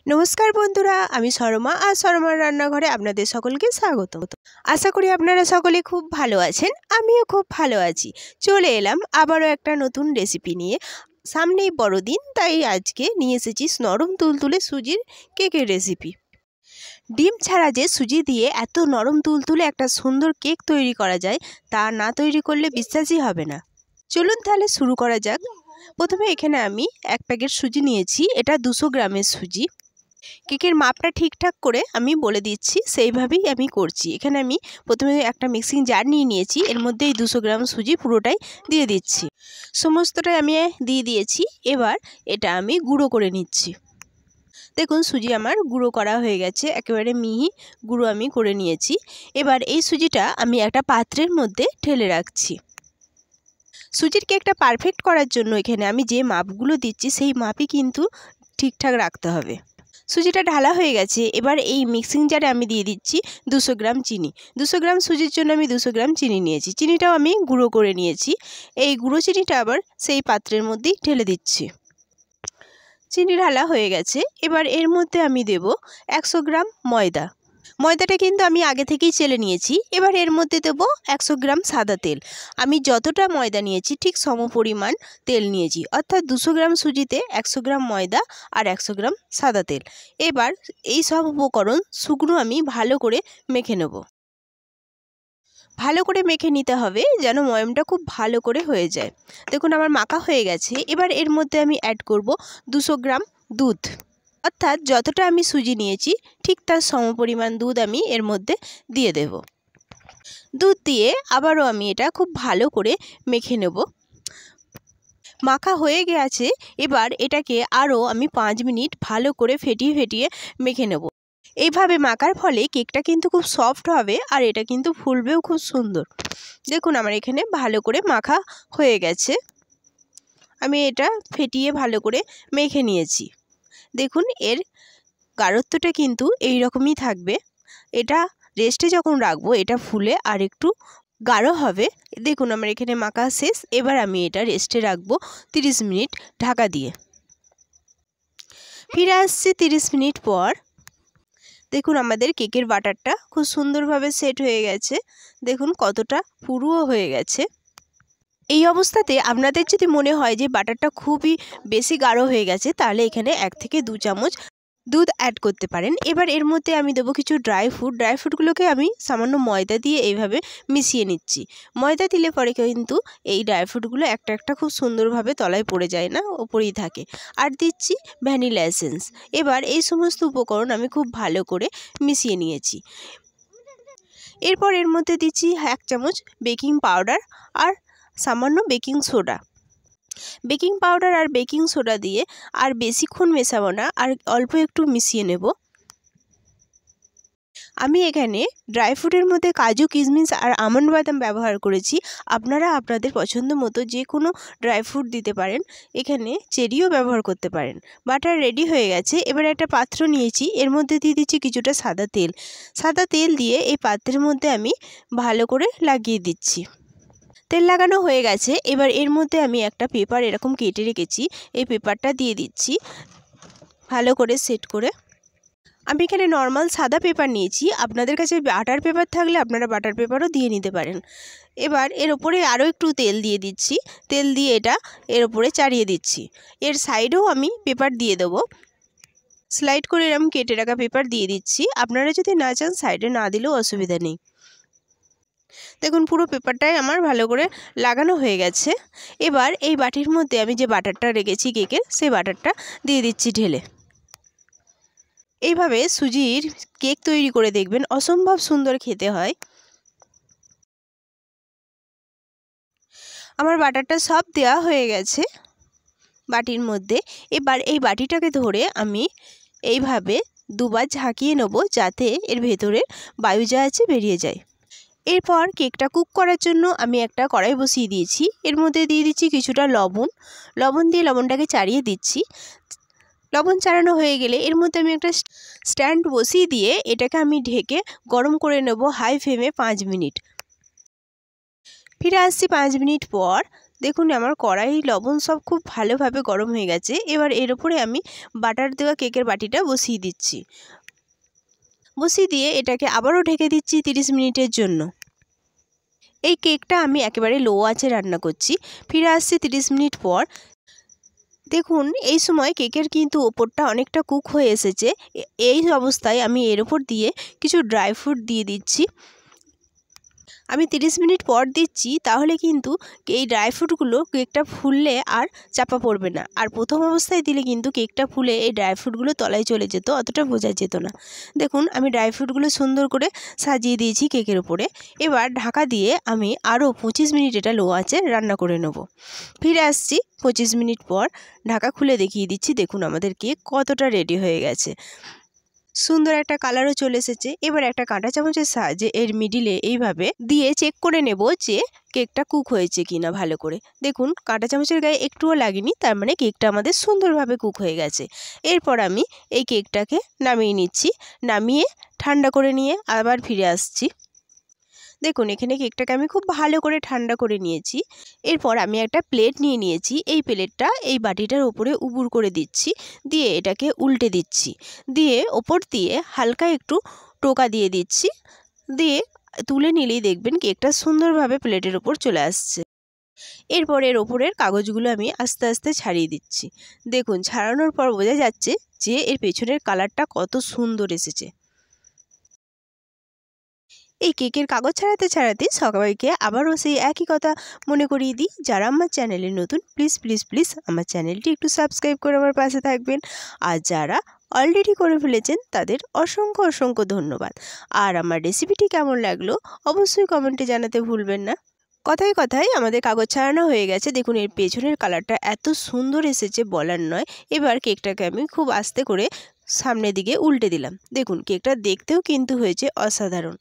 নমস্কার বন্ধুরা, আমি শর্মা আর শর্মার রান্নাঘরে আপনাদের সকলকে স্বাগত। আশা করি আপনারা সকলে খুব ভালো আছেন, আমিও খুব ভালো আছি। চলে এলাম আবারও একটা নতুন রেসিপি নিয়ে। সামনেই বড়দিন, তাই আজকে নিয়ে এসেছি নরম তুলতুলে সুজির কেকের রেসিপি। ডিম ছাড়া যে সুজি দিয়ে এত নরম তুলতুলে একটা সুন্দর কেক তৈরি করা যায়, তা না তৈরি করলে বিশ্বাসই হবে না। চলুন তাহলে শুরু করা যাক। প্রথমে এখানে আমি এক প্যাকেট সুজি নিয়েছি, এটা 200 গ্রামের সুজি। কেকের মাপটা ঠিকঠাক করে আমি বলে দিচ্ছি, সেইভাবেই আমি করছি। এখানে আমি প্রথমে একটা মিক্সিং জার নিয়ে নিয়েছি, এর মধ্যে এই 200 গ্রাম সুজি পুরোটাই দিয়ে দিচ্ছি। সমস্তটাই আমি দিয়ে দিয়েছি। এবার এটা আমি গুঁড়ো করে নিচ্ছি। দেখুন সুজি আমার গুঁড়ো করা হয়ে গেছে, একেবারে মিহি গুঁড়ো আমি করে নিয়েছি। এবার এই সুজিটা আমি একটা পাত্রের মধ্যে ঢেলে রাখছি। সুজির কেকটা পারফেক্ট করার জন্য এখানে আমি যে মাপগুলো দিচ্ছি সেই মাপই কিন্তু ঠিকঠাক রাখতে হবে। সুজিটা ঢালা হয়ে গেছে, এবার এই মিক্সিং জারে আমি দিয়ে দিচ্ছি 200 গ্রাম চিনি। 200 গ্রাম সুজির জন্য আমি 200 গ্রাম চিনি নিয়েছি। চিনিটাও আমি গুঁড়ো করে নিয়েছি। এই গুঁড়ো চিনিটা আবার সেই পাত্রের মধ্যেই ঢেলে দিচ্ছি। চিনি ঢালা হয়ে গেছে, এবার এর মধ্যে আমি দেব 100 গ্রাম ময়দা। ময়দাটা কিন্তু আমি আগে থেকেই চেলে নিয়েছি। এবার এর মধ্যে দেব 100 গ্রাম সাদা তেল। আমি যতটা ময়দা নিয়েছি ঠিক সমপরিমাণ তেল নিয়েছি, অর্থাৎ 200 গ্রাম সুজিতে 100 গ্রাম ময়দা আর 100 গ্রাম সাদা তেল। এবার এই সব উপকরণ শুকনো আমি ভালো করে মেখে নেব। ভালো করে মেখে নিতে হবে যেন ময়ামটা খুব ভালো করে হয়ে যায়। দেখুন আমার মাখা হয়ে গেছে। এবার এর মধ্যে আমি অ্যাড করব 200 গ্রাম দুধ, অর্থাৎ যতটা আমি সুজি নিয়েছি ঠিক তার সমপরিমাণ দুধ আমি এর মধ্যে দিয়ে দেব। দুধ দিয়ে আবারও আমি এটা খুব ভালো করে মেখে নেব। মাখা হয়ে গেছে, এবার এটাকে আরও আমি 5 মিনিট ভালো করে ফেটিয়ে মেখে নেব। এইভাবে মাখার ফলে কেকটা কিন্তু খুব সফট হবে আর এটা কিন্তু ফুলবেও খুব সুন্দর। দেখুন আমার এখানে ভালো করে মাখা হয়ে গেছে। আমি এটা ফেটিয়ে ভালো করে মেখে নিয়েছি। দেখুন এর গাঢ়ত্বটা কিন্তু এই রকমই থাকবে। এটা রেস্টে যখন রাখবো এটা ফুলে আর একটু গাঢ় হবে। দেখুন আমার এখানে মাখা শেষ। এবার আমি এটা রেস্টে রাখবো 30 মিনিট ঢাকা দিয়ে। ফিরে আসছি 30 মিনিট পর। দেখুন আমাদের কেকের বাটারটা খুব সুন্দরভাবে সেট হয়ে গেছে। দেখুন কতটা পুরুও হয়ে গেছে। এই অবস্থাতে আপনাদের যদি মনে হয় যে বাটারটা খুবই বেশি গাঢ় হয়ে গেছে, তাহলে এখানে 1 থেকে 2 চামচ দুধ অ্যাড করতে পারেন। এবার এর মধ্যে আমি দেবো কিছু ড্রাই ফ্রুটগুলোকে আমি সামান্য ময়দা দিয়ে এইভাবে মিশিয়ে নিচ্ছি। ময়দা দিলে পরে কিন্তু এই ড্রাই ফ্রুটগুলো একটা একটা খুব সুন্দরভাবে তলায় পড়ে যায় না, ওপরেই থাকে। আর দিচ্ছি ভ্যানিলা এসেন্স। এবার এই সমস্ত উপকরণ আমি খুব ভালো করে মিশিয়ে নিয়েছি। এরপর এর মধ্যে দিচ্ছি 1 চামচ বেকিং পাউডার আর সামান্য বেকিং সোডা। বেকিং পাউডার আর বেকিং সোডা দিয়ে আর বেশিক্ষণ মেশাবো না, আর অল্প একটু মিশিয়ে নেব। আমি এখানে ড্রাই ফ্রুটের মধ্যে কাজু, কিশমিশ আর আমন্ড বাদাম ব্যবহার করেছি। আপনারা আপনাদের পছন্দ মতো যে কোনো ড্রাই ফ্রুট দিতে পারেন, এখানে চেরিও ব্যবহার করতে পারেন। বাটার রেডি হয়ে গেছে। এবার একটা পাত্র নিয়েছি, এর মধ্যে দিয়ে দিচ্ছি কিছুটা সাদা তেল। সাদা তেল দিয়ে এই পাত্রের মধ্যে আমি ভালো করে লাগিয়ে দিচ্ছি। তেল লাগানো হয়ে গেছে। এবার এর মধ্যে আমি একটা পেপার এরকম কেটে রেখেছি, এই পেপারটা দিয়ে দিচ্ছি ভালো করে সেট করে। আমি এখানে নর্মাল সাদা পেপার নিয়েছি, আপনাদের কাছে বাটার পেপার থাকলে আপনারা বাটার পেপারও দিয়ে নিতে পারেন। এবার এর ওপরে আরও একটু তেল দিয়ে দিচ্ছি। তেল দিয়ে এটা এর ওপরে চাড়িয়ে দিচ্ছি। এর সাইডেও আমি পেপার দিয়ে দেবো। স্লাইড করে এরকম কেটে রাখা পেপার দিয়ে দিচ্ছি। আপনারা যদি না চান সাইডে না দিলেও অসুবিধা নেই। দেখুন পুরো পেপারটাই আমার ভালো করে লাগানো হয়ে গেছে। এবার এই বাটির মধ্যে আমি যে বাটারটা রেখেছি কেকের, সেই বাটারটা দিয়ে দিচ্ছি ঢেলে। এইভাবে সুজির কেক তৈরি করে দেখবেন, অসম্ভব সুন্দর খেতে হয়। আমার বাটারটা সব দেওয়া হয়ে গেছে বাটির মধ্যে। এবার এই বাটিটাকে ধরে আমি এইভাবে দুবার ঝাঁকিয়ে নেব, যাতে এর ভেতরে বায়ু যা আছে বেরিয়ে যায়। এরপর কেকটা কুক করার জন্য আমি একটা কড়াই বসিয়ে দিয়েছি। এর মধ্যে দিয়ে দিচ্ছি কিছুটা লবণ দিয়ে লবণটাকে চাড়িয়ে দিচ্ছি। লবণ চাড়ানো হয়ে গেলে এর মধ্যে আমি একটা স্ট্যান্ড বসিয়ে দিয়ে এটাকে আমি ঢেকে গরম করে নেব হাই ফ্লেমে 5 মিনিট। ফিরে আসছি 5 মিনিট পর। দেখুন আমার কড়াই লবণ সব খুব ভালোভাবে গরম হয়ে গেছে। এবার এর উপরে আমি বাটার দেওয়া কেকের বাটিটা বসিয়ে দিচ্ছি। বসিয়ে দিয়ে এটাকে আবারও ঢেকে দিচ্ছি 30 মিনিটের জন্য। এই কেকটা আমি একেবারে লো আঁচে রান্না করছি। ফিরে আসছি 30 মিনিট পর। দেখুন এই সময় কেকের কিন্তু ওপরটা অনেকটা কুক হয়ে এসেছে। এই অবস্থায় আমি এর ওপর দিয়ে কিছু ড্রাই ফ্রুট দিয়ে দিচ্ছি। আমি 30 মিনিট পর দিচ্ছি, তাহলে কিন্তু এই ড্রাই ফ্রুটগুলো কেকটা ফুললে আর চাপা পড়বে না। আর প্রথম অবস্থায় দিলে কিন্তু কেকটা ফুলে এই ড্রাই ফ্রুটগুলো তলায় চলে যেত, অতটা বোঝা যেত না। দেখুন আমি ড্রাই ফ্রুটগুলো সুন্দর করে সাজিয়ে দিয়েছি কেকের উপরে। এবার ঢাকা দিয়ে আমি আরও 25 মিনিট এটা লো আঁচে রান্না করে নেব। ফিরে আসছি 25 মিনিট পর। ঢাকা খুলে দেখিয়ে দিচ্ছি। দেখুন আমাদের কেক কতটা রেডি হয়ে গেছে। সুন্দর একটা কালারও চলে এসেছে। এবার একটা কাঁটা চামচের সাহায্যে এর মিডিলে এইভাবে দিয়ে চেক করে নেব যে কেকটা কুক হয়েছে কিনা ভালো করে। দেখুন কাঁটা চামচের গায়ে একটুও লাগেনি, তার মানে কেকটা আমাদের সুন্দরভাবে কুক হয়ে গেছে। এরপর আমি এই কেকটাকে নামিয়ে নিচ্ছি। নামিয়ে ঠান্ডা করে নিয়ে আবার ফিরে আসছি। দেখুন এখানে কেকটাকে আমি খুব ভালো করে ঠান্ডা করে নিয়েছি। এরপর আমি একটা প্লেট নিয়ে নিয়েছি। এই প্লেটটা এই বাটিটার উপরে উবুড় করে দিচ্ছি, দিয়ে এটাকে উল্টে দিচ্ছি, দিয়ে ওপর দিয়ে হালকা একটু টোকা দিয়ে দিচ্ছি, দিয়ে তুলে নিলেই দেখবেন কেকটা সুন্দরভাবে প্লেটের ওপর চলে আসছে। এরপর এর ওপরের কাগজগুলো আমি আস্তে আস্তে ছাড়িয়ে দিচ্ছি। দেখুন ছাড়ানোর পর বোঝা যাচ্ছে যে এর পেছনের কালারটা কত সুন্দর এসেছে। এই কেকের কাগজ ছাড়াতে ছাড়াতে সবাইকে আবারও সেই একই কথা মনে করিয়ে দিই, যারা আমার চ্যানেলে নতুন প্লিজ প্লিজ প্লিজ আমার চ্যানেলটি একটু সাবস্ক্রাইব করে আমার পাশে থাকবেন। আর যারা অলরেডি করে ফেলেছেন তাদের অসংখ্য অসংখ্য ধন্যবাদ। আর আমার রেসিপিটি কেমন লাগলো অবশ্যই কমেন্টে জানাতে ভুলবেন না। কথায় কথায় আমাদের কাগজ ছাড়ানো হয়ে গেছে। দেখুন এর পেছনের কালারটা এত সুন্দর এসেছে বলার নয়। এবার কেকটাকে আমি খুব আস্তে করে সামনের দিকে উল্টে দিলাম। দেখুন কেকটা দেখতেও কিন্তু হয়েছে অসাধারণ,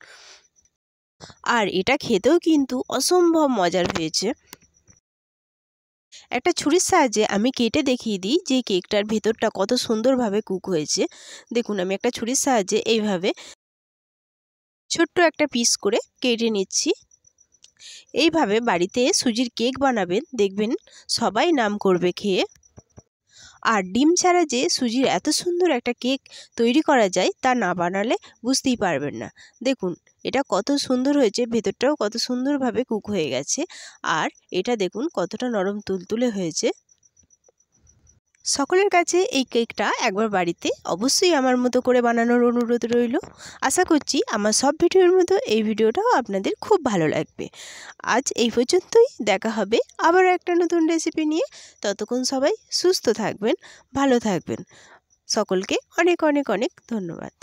আর এটা খেতেও কিন্তু অসম্ভব মজার হয়েছে। একটা ছুরির সাহায্যে আমি কেটে দেখিয়ে দিই যে কেকটার ভেতরটা কত সুন্দরভাবে কুক হয়েছে। দেখুন আমি একটা ছুরির সাহায্যে এইভাবে ছোট্ট একটা পিস করে কেটে নিচ্ছি। এইভাবে বাড়িতে সুজির কেক বানাবেন, দেখবেন সবাই নাম করবে খেয়ে। আর ডিম ছাড়া যে সুজির এত সুন্দর একটা কেক তৈরি করা যায় তা না বানালে বুঝতেই পারবেন না। দেখুন এটা কত সুন্দর হয়েছে, ভেতরটাও কত সুন্দরভাবে কুক হয়ে গেছে। আর এটা দেখুন কতটা নরম তুলতুলে হয়েছে। সকলের কাছে এই কেকটা একবার বাড়িতে অবশ্যই আমার মতো করে বানানোর অনুরোধ রইল। আশা করছি আমার সব ভিডিওর মতো এই ভিডিওটাও আপনাদের খুব ভালো লাগবে। আজ এই পর্যন্তই, দেখা হবে আবার একটা নতুন রেসিপি নিয়ে। ততক্ষণ সবাই সুস্থ থাকবেন, ভালো থাকবেন। সকলকে অনেক অনেক অনেক ধন্যবাদ।